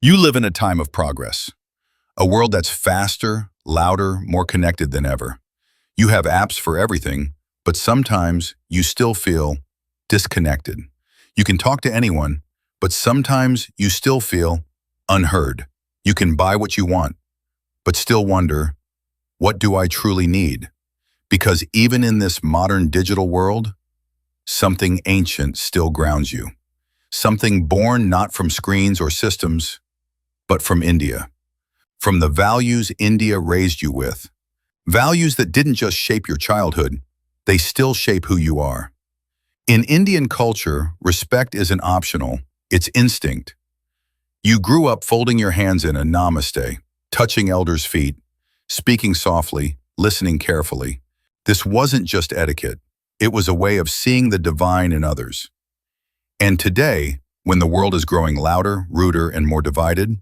You live in a time of progress, a world that's faster, louder, more connected than ever. You have apps for everything, but sometimes you still feel disconnected. You can talk to anyone, but sometimes you still feel unheard. You can buy what you want, but still wonder, what do I truly need? Because even in this modern digital world, something ancient still grounds you. Something born not from screens or systems, but from India. From the values India raised you with. Values that didn't just shape your childhood, they still shape who you are. In Indian culture, respect isn't optional, it's instinct. You grew up folding your hands in a namaste, touching elders' feet, speaking softly, listening carefully. This wasn't just etiquette, it was a way of seeing the divine in others. And today, when the world is growing louder, ruder, and more divided,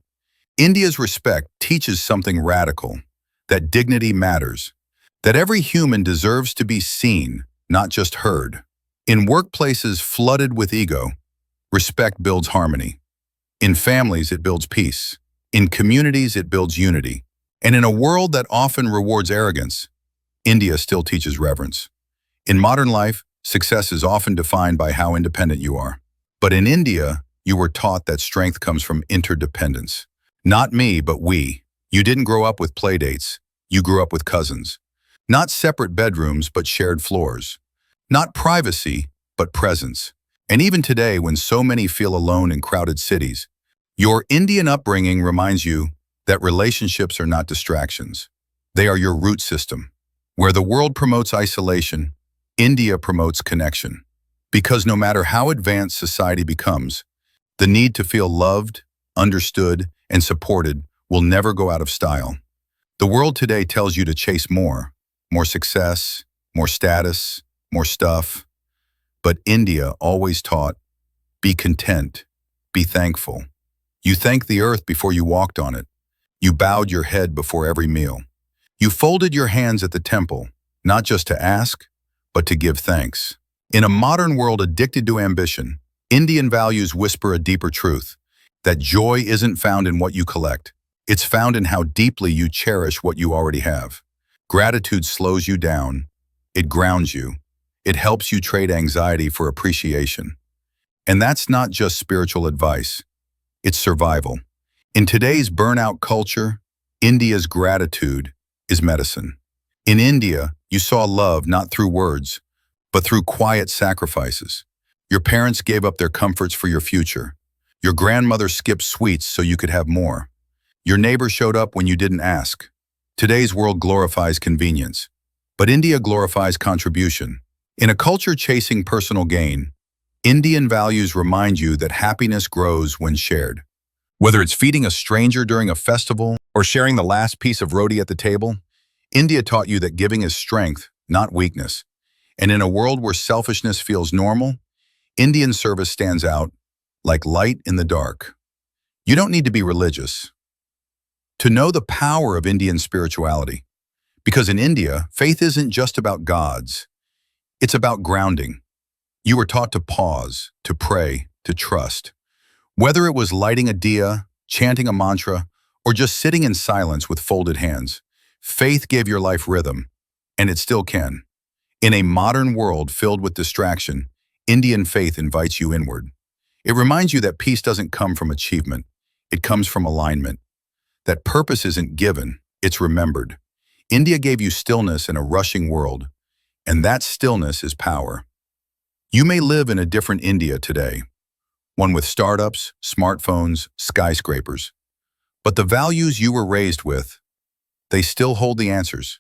India's respect teaches something radical, that dignity matters, that every human deserves to be seen, not just heard. In workplaces flooded with ego, respect builds harmony. In families, it builds peace. In communities, it builds unity. And in a world that often rewards arrogance, India still teaches reverence. In modern life, success is often defined by how independent you are. But in India, you were taught that strength comes from interdependence. Not me, but we. You didn't grow up with playdates. You grew up with cousins. Not separate bedrooms, but shared floors. Not privacy, but presence. And even today, when so many feel alone in crowded cities, your Indian upbringing reminds you that relationships are not distractions. They are your root system. Where the world promotes isolation, India promotes connection. Because no matter how advanced society becomes, the need to feel loved, understood, and supported will never go out of style. The world today tells you to chase more success, more status, more stuff. But India always taught, be content, be thankful. You thanked the earth before you walked on it. You bowed your head before every meal. You folded your hands at the temple, not just to ask, but to give thanks. In a modern world addicted to ambition, Indian values whisper a deeper truth, that joy isn't found in what you collect. It's found in how deeply you cherish what you already have. Gratitude slows you down. It grounds you. It helps you trade anxiety for appreciation. And that's not just spiritual advice. It's survival. In today's burnout culture, India's gratitude is medicine. In India, you saw love not through words, but through quiet sacrifices. Your parents gave up their comforts for your future. Your grandmother skipped sweets so you could have more. Your neighbor showed up when you didn't ask. Today's world glorifies convenience, but India glorifies contribution. In a culture chasing personal gain, Indian values remind you that happiness grows when shared. Whether it's feeding a stranger during a festival or sharing the last piece of roti at the table, India taught you that giving is strength, not weakness. And in a world where selfishness feels normal, Indian service stands out like light in the dark. You don't need to be religious to know the power of Indian spirituality. Because in India, faith isn't just about gods. It's about grounding. You were taught to pause, to pray, to trust. Whether it was lighting a diya, chanting a mantra, or just sitting in silence with folded hands, faith gave your life rhythm, and it still can. In a modern world filled with distraction, Indian faith invites you inward. It reminds you that peace doesn't come from achievement. It comes from alignment. That purpose isn't given, it's remembered. India gave you stillness in a rushing world, and that stillness is power. You may live in a different India today, one with startups, smartphones, skyscrapers. But the values you were raised with, they still hold the answers.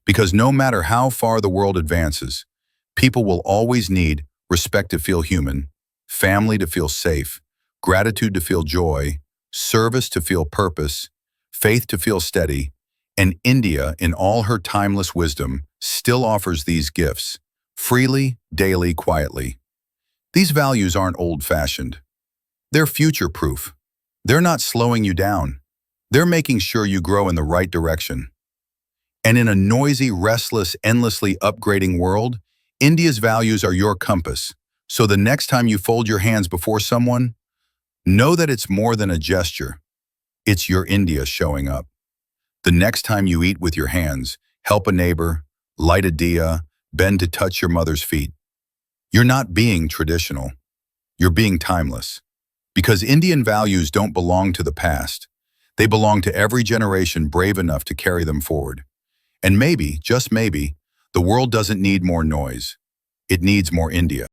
Because no matter how far the world advances, people will always need respect to feel human, family to feel safe, gratitude to feel joy, service to feel purpose, faith to feel steady, and India, in all her timeless wisdom, still offers these gifts, freely, daily, quietly. These values aren't old-fashioned. They're future-proof. They're not slowing you down. They're making sure you grow in the right direction. And in a noisy, restless, endlessly upgrading world, India's values are your compass. So the next time you fold your hands before someone, know that it's more than a gesture. It's your India showing up. The next time you eat with your hands, help a neighbor, light a diya, bend to touch your mother's feet. You're not being traditional. You're being timeless. Because Indian values don't belong to the past. They belong to every generation brave enough to carry them forward. And maybe, just maybe, the world doesn't need more noise. It needs more India.